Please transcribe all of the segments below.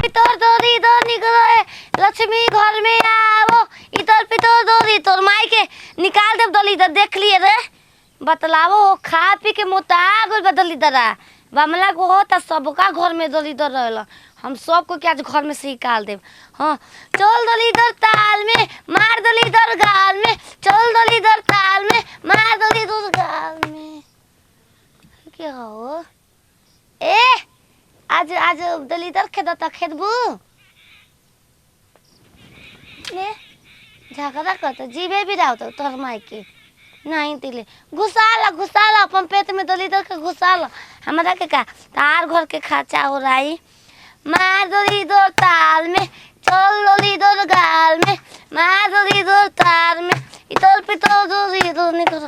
पितर दौरी इधर निकलो, लक्ष्मी घर में आओ, इधर पितर दौरी तोर माई के निकाल दे दलिदर। देख लिए रे, बतलावो खा पी के मोटा गल बदलिदरा। बमला को हो त सबका घर में दलिदर रहला, हम सबको क्या आज घर में से निकाल देव। हाँ चल दलिदर ताल में, मार दलिदर गाल में, चल दलिदर ताल में, मार दलिदर गाल में। क्या हो ए आज आज दलिदर खेदता खेदबू ले झगड़ा करता जीवे भी रहो तोर माई के नहीं तिले घुसाला अपन पेट में दलिदर के घुसाला। हमारा के का तार घर के खर्चा हो रही। मार दलिदर ताल में, चल दलिदर गाल में, मार दलिदर तार में, इधर पितर दलिदर निकलो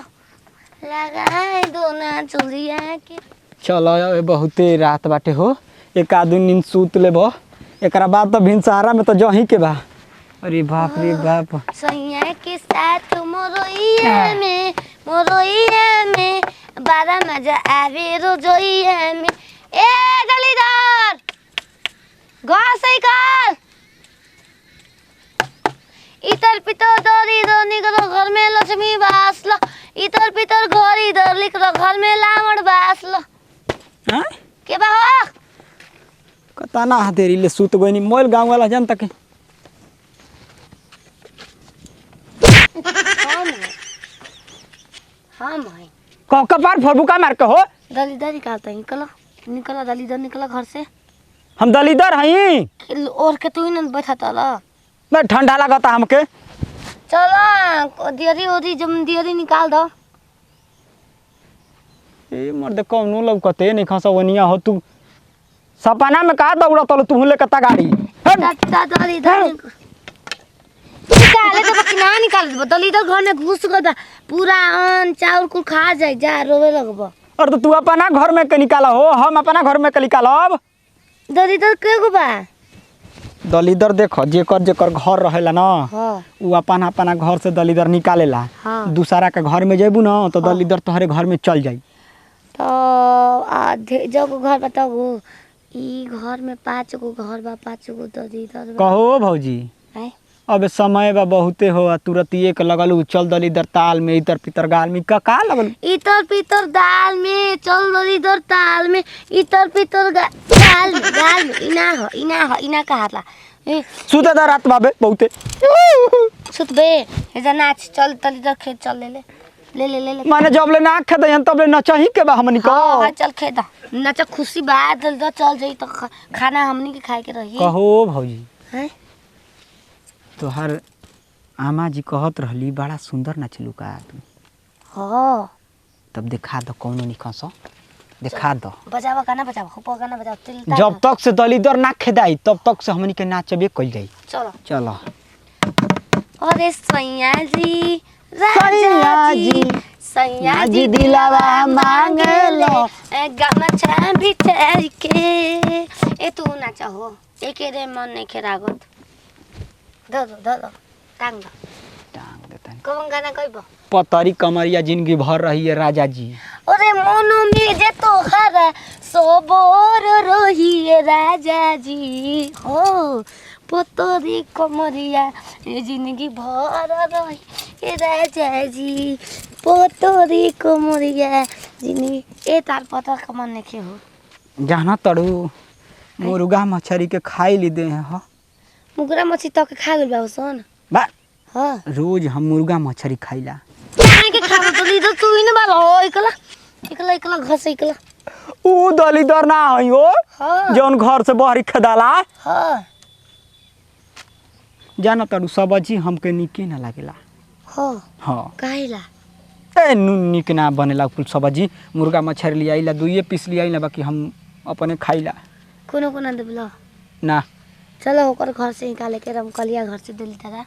लगाए दोना चुलिया के। चलो बहुते रात बाटे हो, एक आदमी नींद सूत ले बो, एकरा बाद तो भिनसारा में तो जही के बा। अरे बाप रे बाप, सैया के साथ मोरोइया में बड़ा मजा आवे रोजोइया में। ए दलिदर घर से कर, इतर पितर दलिदर निकलो घर में लक्ष्मी बास लो, इतर पितर घर इधर लिख लो घर में लावण बास लो। हां के बा हो कता ना देरी ले सूत गइनी मोल गांव वाला जनता के। हाँ भाई कपार फरबुका मार के हो। दलिदर निकालता है, निकलो दलिदर निकलो घर से। हम दलिदर हई और के तू ही न बैठा तला मैं ठंडा लगता हमके। चलो दियरी ओरी जम दियरी निकाल दो। ए मर्द कौनो लौकते नहीं खसवनिया हो तू सपना में का दौड़ा तल तू ले कता गाड़ी दलिदर निकाले तो बाकी ना निकाल दे। दलिदर घर में घुस गदा पूरा अन्न चाउर कुल खा जाए जा रोवे लगबो। और तो तू अपना घर में के निकाला हो, हम अपना घर में के निकालब। दलिदर के गो बा दलिदर देखो जेकर घर रहेला ना हाँ। उ अपना घर से दलिदर निकालेला। हाँ। दूसरा के घर में जेबू ना तो दलिदर तोहरे घर में चल जाई। तो आधे जगो घर बताओ, ई घर में 5 गो घर बा, 5 गो दलिदर बा। कहो भौजी हैं अब समय बा बहुते हो, तुरंत एक लगल चल दलिदर ताल में, इतर पितर गाल में का लगल। इतर पितर दाल में, चल दलिदर ताल में, इतर पितर गाल में इना कहाला सुते दा रात बाबे बहुते सुतबे हेजा नाच चल दलिदर खेत चल ले माने जब ले ना खेत हन तब ले नचही के बा हमनी को। हां चल खेत नच खुशी बात दलिदर चल जाई तो खाना हमनी के खाए के रही। कहो भौजी हैं तोहर आमा जी कहत रहली बड़ा सुंदर नचलू का तू। हां तब दिखा दो कौनो निकस दिखा दो। बजावा गाना बजावा हो गाना बजाओ तिलता। जब तक से दलिदर ना खेदाई तब तक से हमनी के नाचबे कइल जाई। चलो चलो अरे सैया जी सैया जी दिलावा मांगलो गमछा बिछाई के। ए तू नाचा हो एके रे मन नहीं खेरागत दो टांग देतन कौन गाना कहबो। पतरी कमरिया जिंदगी भर रही है राजा जी। अरे मोनो में जे तो हरा सोबर रही है राजा जी हो। पतरी कमरिया जिंदगी भर रही है राजा जी, पतरी कमरिया जिंदगी। ए तार पता कमन नहीं हो जाना तड़ू मुर्गा मछरी के खाई ली दे हो। मुर्गा मछली तो के खा गेल बा सोन। बा हां रोज हम मुर्गा मछरी खाइला। काहे के खाबो तो तू ही न बाल हो एकला घस एकला। ऊ दलिदर ना हई हो। हां जौन घर से बहरी खेदाला। हां जाना तड़ू सब्जी हमके निके ना लागेला। हां हां काहेला ए निक ना बनेला कुल सब्जी। मुर्गा मछरी लियाइला 2 पीस लियाइला बाकी हम अपने खाइला। कोनो देबला ना चलो ओकर घर से निकाले के रमकलिया घर से दिल तरा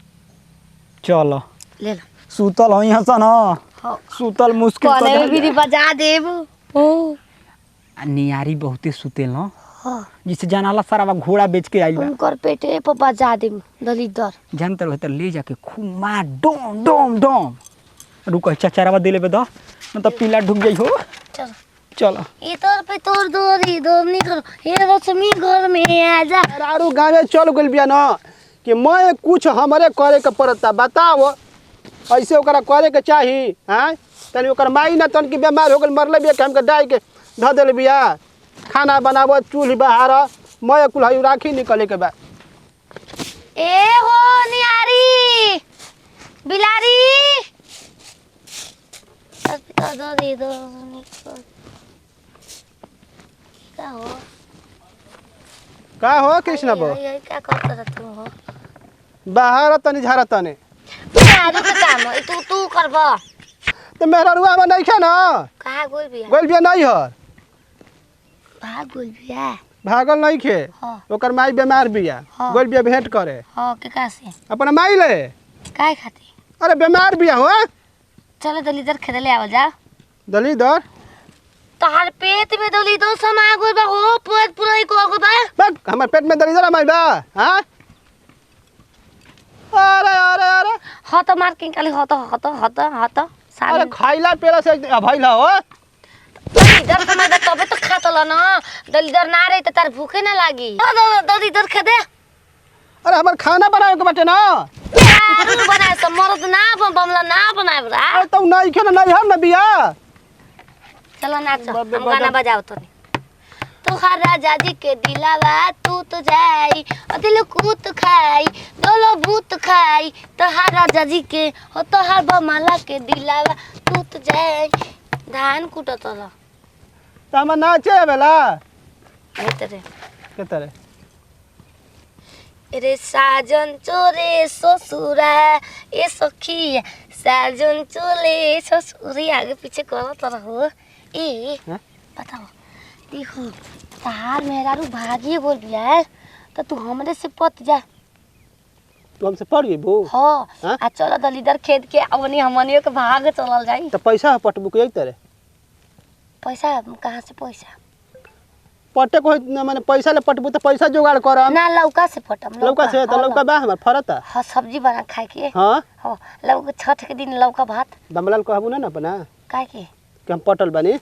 चलो ले लो। सुतल हई हसन हां सुतल मुश्किल कोने भी बजा देब ओ नियारी बहुते सुतेल न। हां जिसे जानाला सारा घोड़ा बेच के आइल बा। उनकर पेटे पर बजा देब दलिदर जानतर होतर ले जाके खूब मार डोम रुको चचरावा दिले बे दो न त पीला ढुक गई हो। चलो चलो इधर पे तोड़ दोरी दोनी करो हे लक्ष्मी घर में आजा। आरू गाँव चल गइल बिया न कि मैं कुछ हमरे करे के पड़ता बताओ ऐसे ओकरा करे के चाही हैं तनी ओकर माई ना तन की बीमार हो गेल मरले बिया हम के डाई के ध देले बिया खाना बनावो चूल्ही बहार मैं कुल हई राखी निकले के बा ए हो नियारी बिलारी दोरी दोनी करो क्या हो का हो कृष्ण बो ये क्या करता था तू हो बाहर तनी झारा तने यार का काम है तू करबा तो मेरा रुआ में नहीं खे ना कहाँ गोल बिया गोल बिया नहीं हर भाग गोल बिया भागल नहीं खे हाँ ओकर माई बीमार बिया हाँ। गोल बिया भेंट करे हाँ के कैसे अपना माई ले काय खाती अरे बीमार बिया हो चलो दलीदर खेत ले आवा जा दलीदर तोहार पेट में दलीदर समा गोल बा हो पेट पूरा ही को बा बक हमर पेट में दलीदर माई बा हां अरे अरे अरे हाँ तो मार के निकाली हाँ तो अरे खाइला पेला से भइला हो दलीदर समय दा तबे तो खातला ना दलीदर ना रही तो तार भूखे ना लागी दलीदर खेदे अरे हमर खाना बनावे के बाटे ना यार बनाए सब मरद ना बमला ना बनाए बरा अरे तो नहीं खे ना नहीं हर ना बिया चलो नाचो हम गाना बजाओ तो तोहार राजा जी के दिलावा तू तो जाई और दिल कूत खाई दोलो भूत खाई तोहार राजा जी के हो तोहार बमाला के दिलावा तू तो जाई धान कुटत ल त हम नाचे बेला भीतरे के तरह रे साजन चोरे ससुरा ए सखी साजन चोले ससुरी आगे पीछे करत रहो ए हाँ? बताओ देखो तार मेहरारू भागिए बोल बिया है तो तू हमरे से पत जा तू हमसे पड़ गई बू हाँ हाँ? आ चलो दलीदर खेत के अवनी हमनियो के भाग चलल जाई तो पैसा पटबू के एक तरह पैसा कहाँ से पैसा पटे को माने पैसा ले पटबू तो पैसा जुगाड़ करम ना लौका से फटम लौका से तो लौका बा हमर फरता हाँ सब्जी बना खाए के हां हाँ लौका छठ के दिन लौका भात दमलाल कहबू ना अपना काहे के कि हम पटल बनी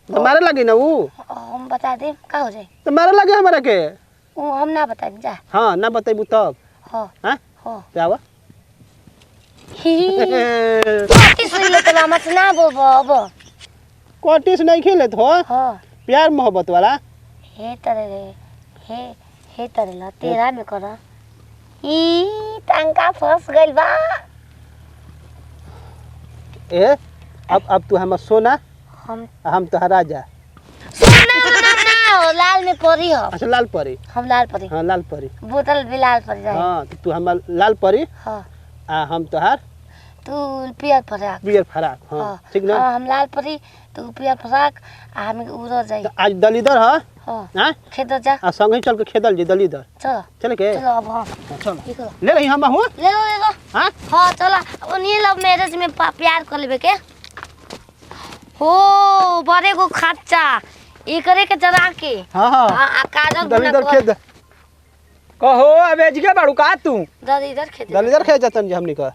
तो मारे लगी ना वो हम बता दे का हो जाए तो मारे लगे हमारा के वो हम ना बताएं जा हाँ ना बतेबू तब हाँ हाँ हाँ जावा किस ले तो मामा से ना बोल अब कोटिस नहीं खेले तो हाँ प्यार मोहब्बत वाला हे तरह रे हे तरह ला तेरा में करा ई टंका फंस गइल बा ए अब तू हमर सोना हम तो राजा सोना ना हो लाल में परी हो अच्छा लाल परी हम लाल परी हाँ लाल परी बोतल भी लाल परी रहे हाँ तो तू हमर लाल परी हाँ आ हम तोहार तू पियर फराक बियर फराक हाँ हाँ ठीक ना हाँ, हम लाल परी तू पियर फराक आ हम उड़ जाई तो आज दलीदर है हाँ हाँ खेत जा आ संग ही चल के खेदल जी दलीदर चलो चल के चलो अब हाँ हाँ, चल ठीक है ले रही हम हूँ ले लो हाँ हाँ चलो अब नहीं लव मैरिज में प्यार कर लेबे के हो बड़े को खच्चा ये करे के जरा के हाँ हाँ हाँ काजल दलीदर खेद कहो अब एजगे बाड़ू का तू दलीदर खेत दलीदर खेद जतन जी हमनी का